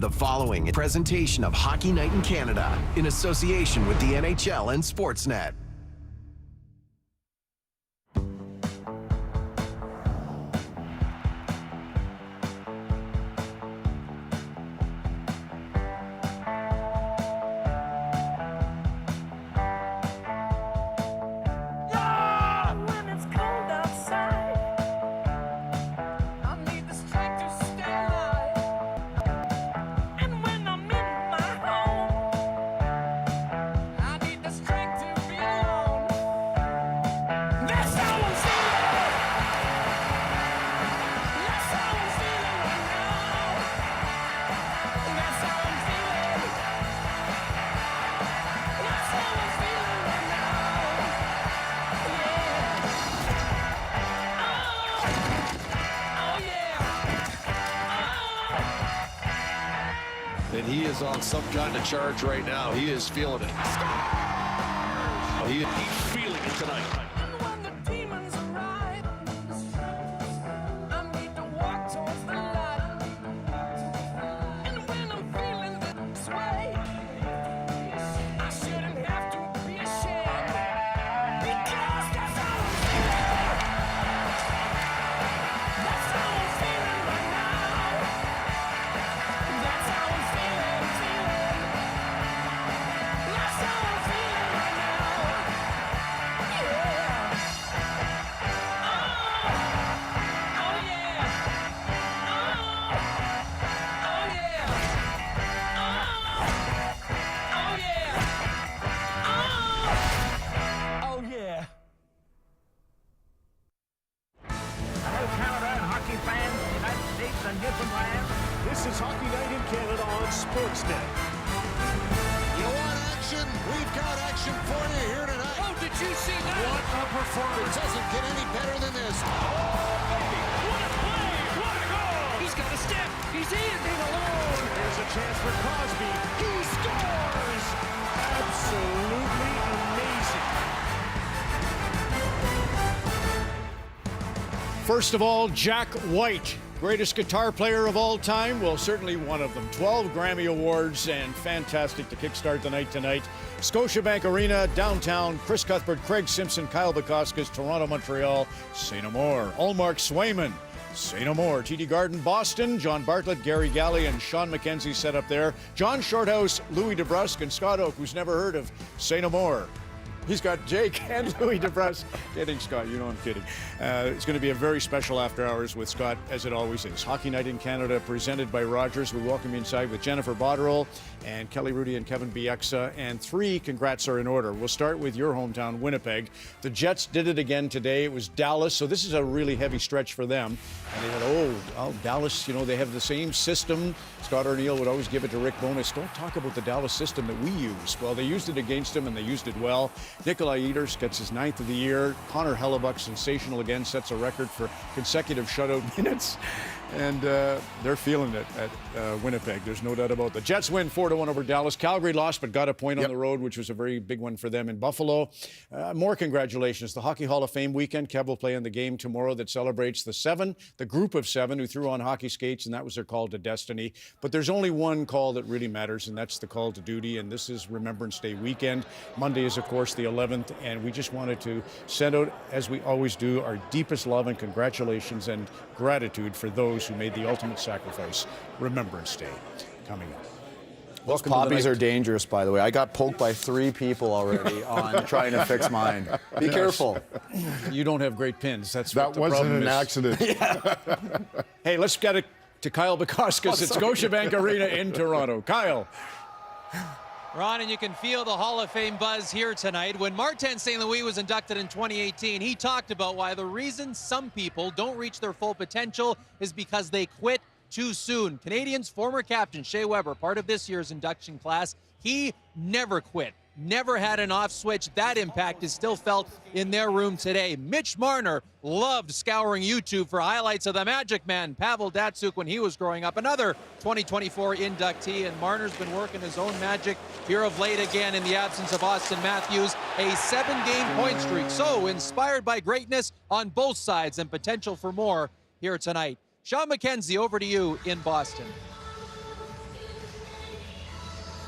The following presentation of Hockey Night in Canada in association with the NHL and Sportsnet. And he is on some kind of charge right now. He is feeling it. He's feeling it tonight. This is Hockey Night in Canada on Sportsnet. You want action? We've got action for you here tonight. Oh, did you see that? What a performance. It doesn't get any better than this. Oh, baby. What a play. What a goal. He's got a step. He's in alone. There's a chance for Crosby. He scores! Absolutely amazing. First of all, Jack White, greatest guitar player of all time. Well, certainly one of them. 12 Grammy Awards, and fantastic to kickstart the night tonight. Scotiabank Arena, downtown. Chris Cuthbert, Craig Simpson, Kyle Bukauskas, Toronto, Montreal. Say no more. Allmark Swayman. Say no more. TD Garden, Boston. John Bartlett, Gary Galley, and Sean McKenzie set up there. John Shorthouse, Louis DeBrusque, and Scott Oak, who's never heard of Say No More. He's got Jake and Louis DeBrusque. Kidding, Scott. You know I'm kidding. It's going to be a very special after hours with Scott, as it always is. Hockey Night in Canada, presented by Rogers. We welcome you inside with Jennifer Botterill and Kelly Rudy and Kevin Bieksa. And 3 congrats are in order. We'll start with your hometown, Winnipeg. The Jets did it again today. It was Dallas, so this is a really heavy stretch for them. And they had, Dallas, you know, they have the same system. Scott Arniel would always give it to Rick Bowness. Don't talk about the Dallas system that we use. Well, they used it against him, and they used it well. Nikolai Ehlers gets his 9th of the year. Connor Hellebuck, sensational again, sets a record for consecutive shutout minutes. And they're feeling it at Winnipeg. There's no doubt about it. The Jets win 4-1 over Dallas. Calgary lost, but got a point on the road, which was a very big one for them in Buffalo. More congratulations. The Hockey Hall of Fame weekend. Kev will play in the game tomorrow that celebrates the group of 7 who threw on hockey skates, and that was their call to destiny. But there's only one call that really matters, and that's the call to duty, and this is Remembrance Day weekend. Monday is, of course, the 11th, and we just wanted to send out, as we always do, our deepest love and congratulations and gratitude for those who made the ultimate sacrifice. Remembrance Day coming up. Those poppies are dangerous, by the way. I got poked by 3 people already on trying to fix mine. Be careful. You don't have great pins. That wasn't an accident. Hey, let's get it to Kyle Bukauskas at Scotiabank Arena in Toronto. Kyle. Ron, and you can feel the Hall of Fame buzz here tonight. When Martin St. Louis was inducted in 2018, he talked about why the reason some people don't reach their full potential is because they quit too soon. Canadiens former captain Shea Weber, part of this year's induction class, he never quit. Never had an off switch. That impact is still felt in their room today. Mitch Marner loved scouring YouTube for highlights of the Magic Man, Pavel Datsyuk, when he was growing up. Another 2024 inductee, and Marner's been working his own magic here of late again in the absence of Austin Matthews. A 7-game point streak. So inspired by greatness on both sides and potential for more here tonight. Sean McKenzie, over to you in Boston.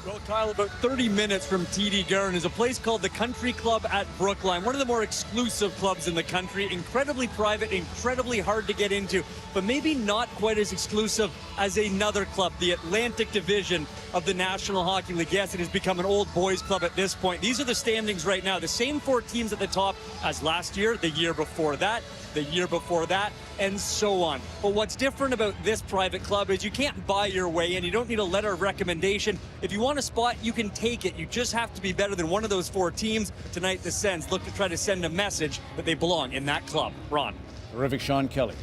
Well, Kyle, about 30 minutes from TD Garden is a place called the Country Club at Brookline, one of the more exclusive clubs in the country, incredibly private, incredibly hard to get into, but maybe not quite as exclusive as another club, the Atlantic Division of the National Hockey League. Yes, it has become an old boys club at this point. These are the standings right now, the same 4 teams at the top as last year, the year before that, the year before that, and so on. But what's different about this private club is you can't buy your way in. You don't need a letter of recommendation. If you want a spot, you can take it. You just have to be better than one of those 4 teams. Tonight, the Sens look to try to send a message that they belong in that club. Ron. Terrific, Sean Kelly.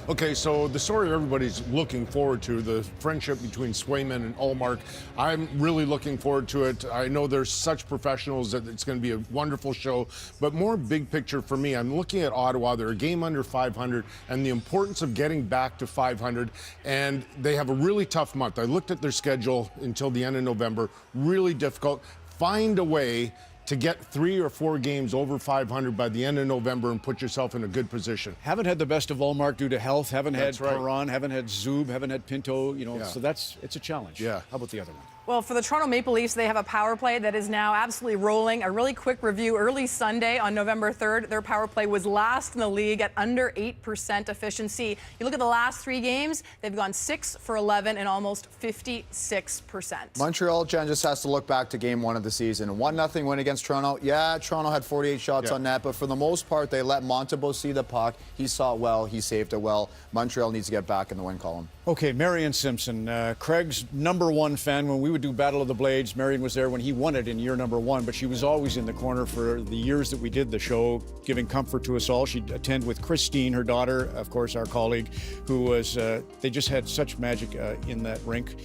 Okay, so the story everybody's looking forward to, the friendship between Swayman and Ullmark, I'm really looking forward to it. I know there's such professionals that it's going to be a wonderful show, but more big picture for me, I'm looking at Ottawa. They're a game under 500 and the importance of getting back to 500, and they have a really tough month. I looked at their schedule until the end of November, really difficult. Find a way to get 3 or 4 games over 500 by the end of November and put yourself in a good position. Haven't had the best of Ullmark due to health. Haven't That's had right. Perron. Haven't had Zub. Haven't had Pinto. You know, Yeah. so it's a challenge. Yeah. How about the other one? Well, for the Toronto Maple Leafs, they have a power play that is now absolutely rolling. A really quick review. Early Sunday on November 3rd, their power play was last in the league at under 8% efficiency. You look at the last 3 games, they've gone 6 for 11 and almost 56%. Montreal, Jen, just has to look back to game 1 of the season. 1-0 win against Toronto. Yeah, Toronto had 48 shots on net, but for the most part, they let Montembeault see the puck. He saw it well. He saved it well. Montreal needs to get back in the win column. Okay, Marion Simpson, Craig's #1 fan. When we would do Battle of the Blades, Marion was there when he won it in year #1, but she was always in the corner for the years that we did the show, giving comfort to us all. She'd attend with Christine, her daughter, of course, our colleague, who was, they just had such magic in that rink.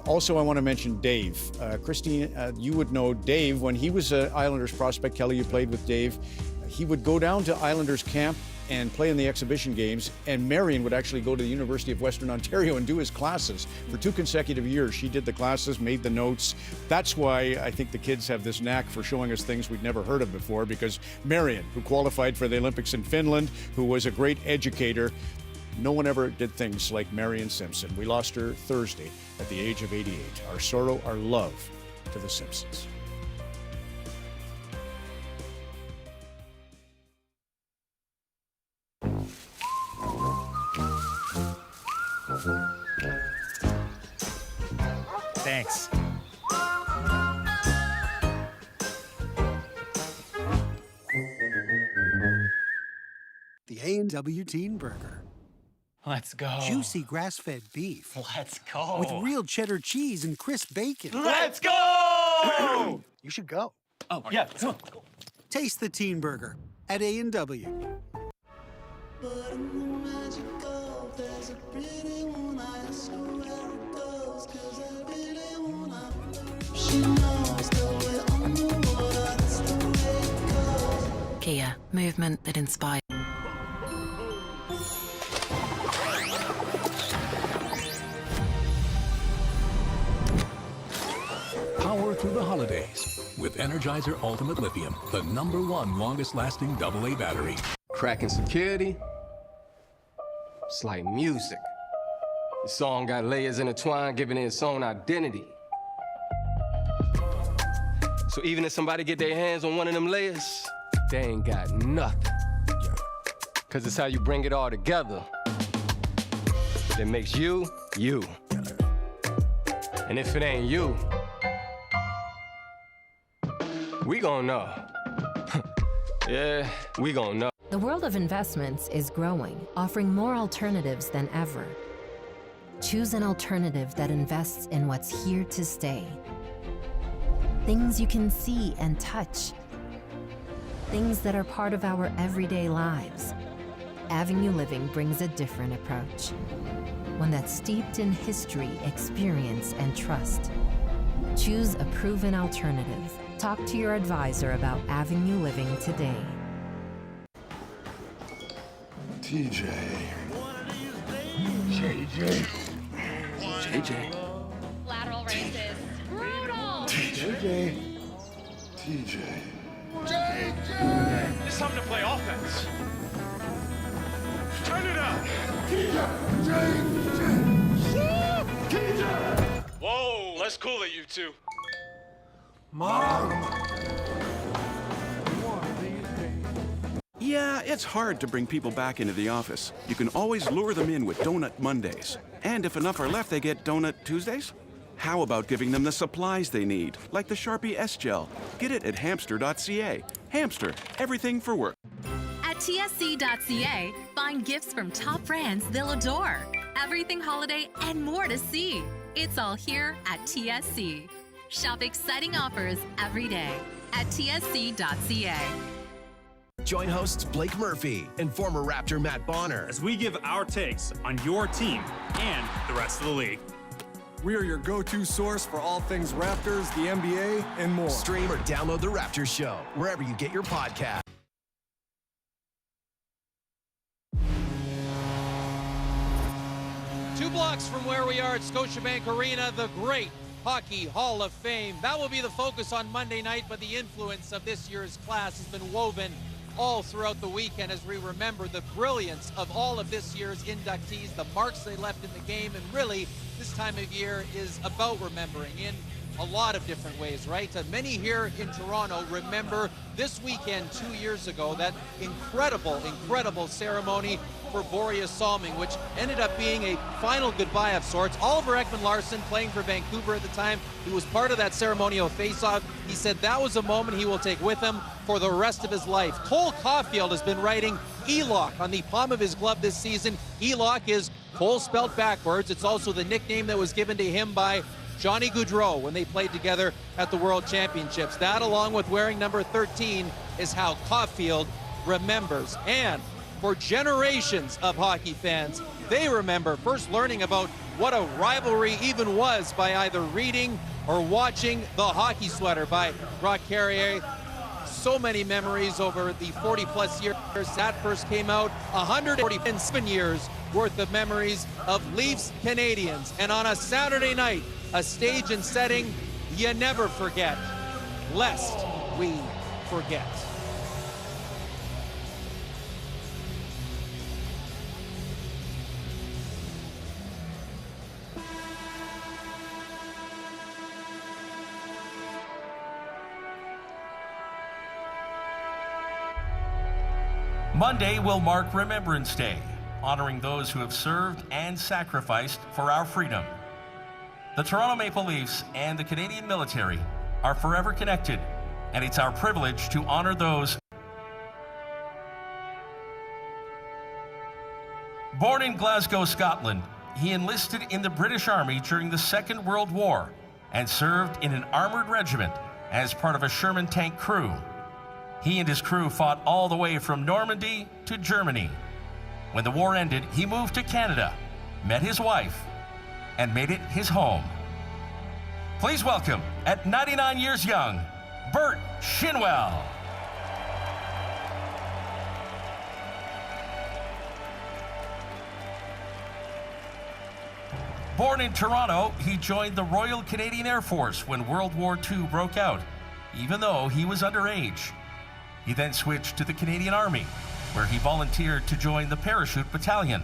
Also, I want to mention Dave. Christine, you would know Dave when he was an Islanders prospect. Kelly, you played with Dave. He would go down to Islanders camp and play in the exhibition games, and Marion would actually go to the University of Western Ontario and do his classes. For 2 consecutive years, she did the classes, made the notes. That's why I think the kids have this knack for showing us things we'd never heard of before, because Marion, who qualified for the Olympics in Finland, who was a great educator, no one ever did things like Marion Simpson. We lost her Thursday at the age of 88. Our sorrow, our love to the Simpsons. Thanks. The A&W Teen Burger. Let's go. Juicy grass-fed beef. Let's go. With real cheddar cheese and crisp bacon. Let's go! You should go. Oh, yeah. Come on. Taste the Teen Burger at A&W. Kia, movement that inspires. Power through the holidays with Energizer Ultimate Lithium, the #1 longest-lasting AA battery. Cracking security. It's like music. The song got layers intertwined, giving it its own identity. So even if somebody get their hands on one of them layers, they ain't got nothing. Cause it's how you bring it all together that makes you, you. And if it ain't you, we gon' know. Yeah, we gon' know. The world of investments is growing, offering more alternatives than ever. Choose an alternative that invests in what's here to stay. Things you can see and touch. Things that are part of our everyday lives. Avenue Living brings a different approach. One that's steeped in history, experience, and trust. Choose a proven alternative. Talk to your advisor about Avenue Living today. TJ. JJ. Lateral races. Brutal. TJ. It's time to play offense. Turn it up. Whoa, let's cool it, you two. Yeah, it's hard to bring people back into the office. You can always lure them in with Donut Mondays. And if enough are left, they get Donut Tuesdays? How about giving them the supplies they need, like the Sharpie S-Gel? Get it at hamster.ca. Hamster, everything for work. At TSC.ca, find gifts from top brands they'll adore. Everything holiday and more to see. It's all here at TSC. Shop exciting offers every day at TSC.ca. Join hosts Blake Murphy and former Raptor Matt Bonner as we give our takes on your team and the rest of the league. We are your go-to source for all things Raptors, the NBA, and more. Stream or download the Raptors Show wherever you get your podcast. Two blocks from where we are at Scotiabank Arena, the great Hockey Hall of Fame. That will be the focus on Monday night, but the influence of this year's class has been woven all throughout the weekend as we remember the brilliance of all of this year's inductees, the marks they left in the game, and really this time of year is about remembering in a lot of different ways, right? Many here in Toronto remember this weekend 2 years ago, that incredible ceremony for Borje Salming, which ended up being a final goodbye of sorts. Oliver Ekman-Larsson, playing for Vancouver at the time, who was part of that ceremonial face-off, he said that was a moment he will take with him for the rest of his life. Cole Caulfield has been writing E-Lock on the palm of his glove this season. E-Lock is Cole spelled backwards. It's also the nickname that was given to him by Johnny Gaudreau when they played together at the World Championships. That, along with wearing number 13, is how Caulfield remembers. And for generations of hockey fans, they remember first learning about what a rivalry even was by either reading or watching The Hockey Sweater by Brock Carrier. So many memories over the 40-plus years that first came out. 147 years worth of memories of Leafs Canadiens. And on a Saturday night, a stage and setting you never forget, lest we forget. Monday will mark Remembrance Day, honoring those who have served and sacrificed for our freedom. The Toronto Maple Leafs and the Canadian military are forever connected, and it's our privilege to honor those. Born in Glasgow, Scotland, he enlisted in the British Army during the Second World War and served in an armored regiment as part of a Sherman tank crew. He and his crew fought all the way from Normandy to Germany. When the war ended, he moved to Canada, met his wife, and made it his home. Please welcome, at 99 years young, Bert Shinwell. Born in Toronto, he joined the Royal Canadian Air Force when World War II broke out, even though he was underage. He then switched to the Canadian Army, where he volunteered to join the Parachute Battalion.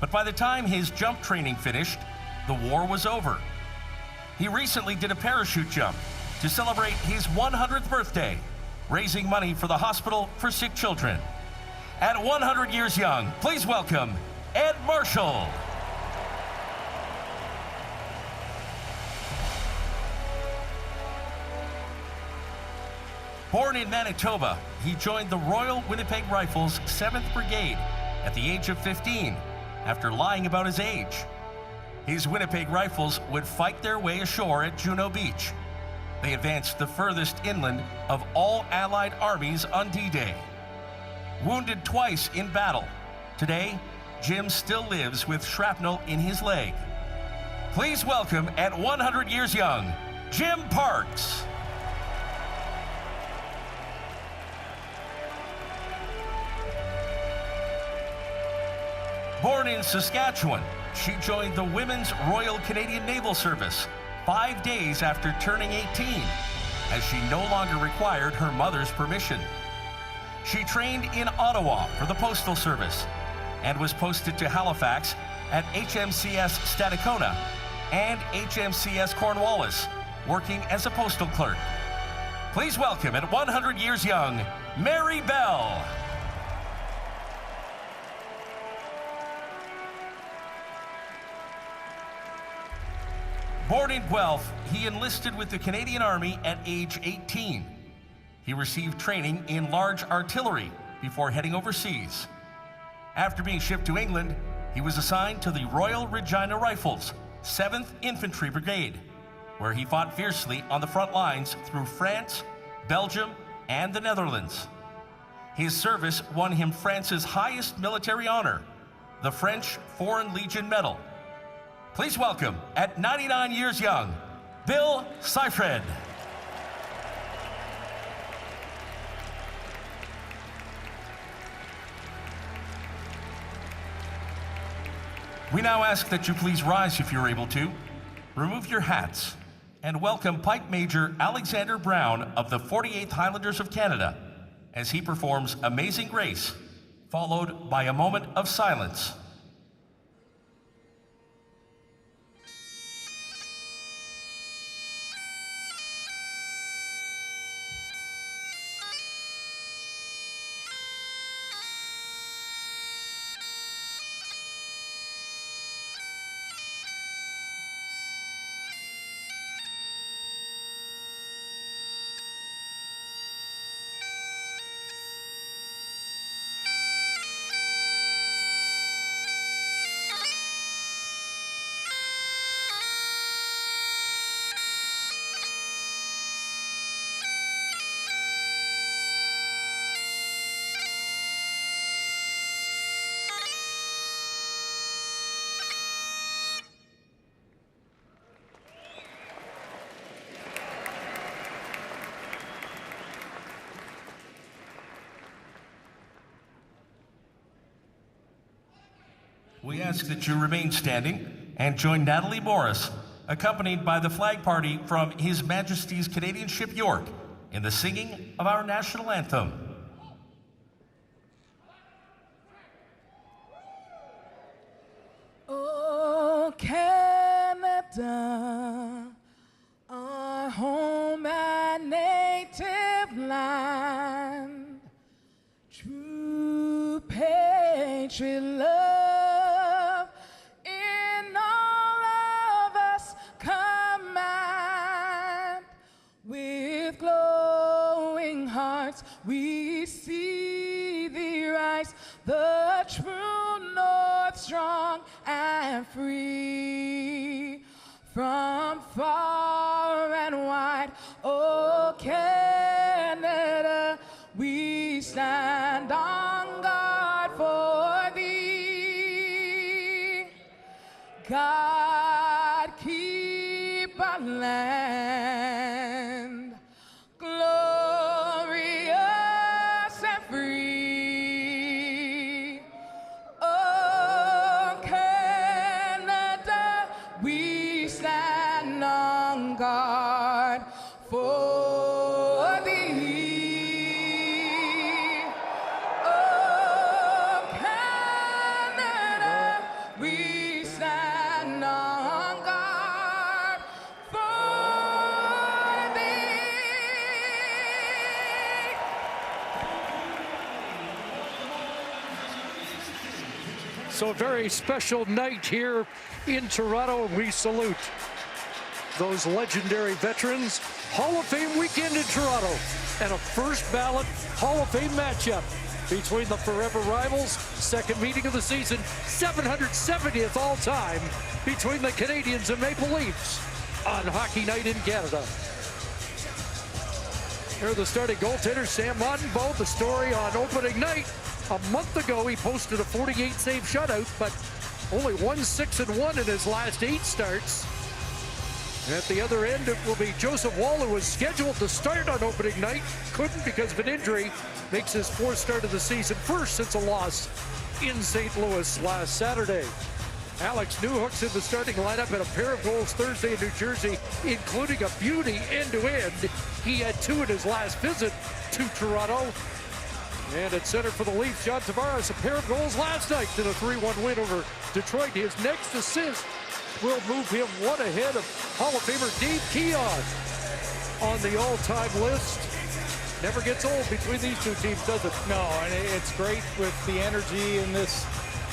But by the time his jump training finished, the war was over. He recently did a parachute jump to celebrate his 100th birthday, raising money for the Hospital for Sick Children. At 100 years young, please welcome Ed Marshall. Born in Manitoba, he joined the Royal Winnipeg Rifles 7th Brigade at the age of 15 after lying about his age. His Winnipeg Rifles would fight their way ashore at Juno Beach. They advanced the furthest inland of all Allied armies on D-Day. Wounded twice in battle, today, Jim still lives with shrapnel in his leg. Please welcome, at 100 years young, Jim Parks. Born in Saskatchewan, she joined the Women's Royal Canadian Naval Service 5 days after turning 18, as she no longer required her mother's permission. She trained in Ottawa for the Postal Service and was posted to Halifax at HMCS Stadacona and HMCS Cornwallis, working as a postal clerk. Please welcome at 100 years young, Mary Bell. Born in Guelph, he enlisted with the Canadian Army at age 18. He received training in large artillery before heading overseas. After being shipped to England, he was assigned to the Royal Regina Rifles, 7th Infantry Brigade, where he fought fiercely on the front lines through France, Belgium, and the Netherlands. His service won him France's highest military honor, the French Foreign Legion Medal. Please welcome, at 99 years young, Bill Seifred. We now ask that you please rise if you're able to, remove your hats, and welcome Pipe Major Alexander Brown of the 48th Highlanders of Canada as he performs Amazing Grace, followed by a moment of silence. We ask that you remain standing and join Natalie Morris, accompanied by the flag party from His Majesty's Canadian Ship York, in the singing of our national anthem. Oh, Canada, our home and native land, true patriot love. We see thee rise, the true north, strong and free, from far and wide. Oh, Canada, we stand on guard for thee. God, keep our land guard for thee. Oh, Canada, we stand on guard for thee. So a very special night here in Toronto, and we salute those legendary veterans. Hall of Fame weekend in Toronto, and a first ballot Hall of Fame matchup between the forever rivals. Second meeting of the season, 770th all time between the Canadiens and Maple Leafs on Hockey Night in Canada. Here are the starting goaltenders, Sam Montembeault. The story on opening night, a month ago he posted a 48 save shutout, but only 1-6-1 in his last 8 starts. At the other end, it will be Joseph Woll, who was scheduled to start on opening night, couldn't because of an injury, makes his 4th start of the season, first since a loss in St. Louis last Saturday. Alex Newhook's in the starting lineup, and a pair of goals Thursday in New Jersey, including a beauty end-to-end. He had 2 in his last visit to Toronto. And at center for the Leafs, John Tavares, a pair of goals last night in a 3-1 win over Detroit. His next assist will move him one ahead of Hall of Famer Dave Keon. on the all-time list. Never gets old between these two teams, does it? No, and it's great with the energy in this,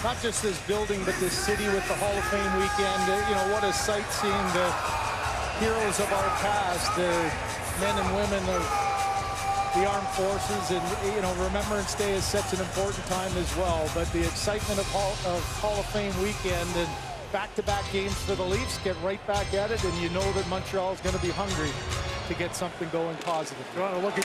not just this building, but this city with the Hall of Fame weekend. You know, what a sight seeing the heroes of our past, the men and women of the armed forces. And, you know, Remembrance Day is such an important time as well. But the excitement of Hall of Fame weekend and back-to-back games for the Leafs, get right back at it, and you know that Montreal is going to be hungry to get something going positive. Look at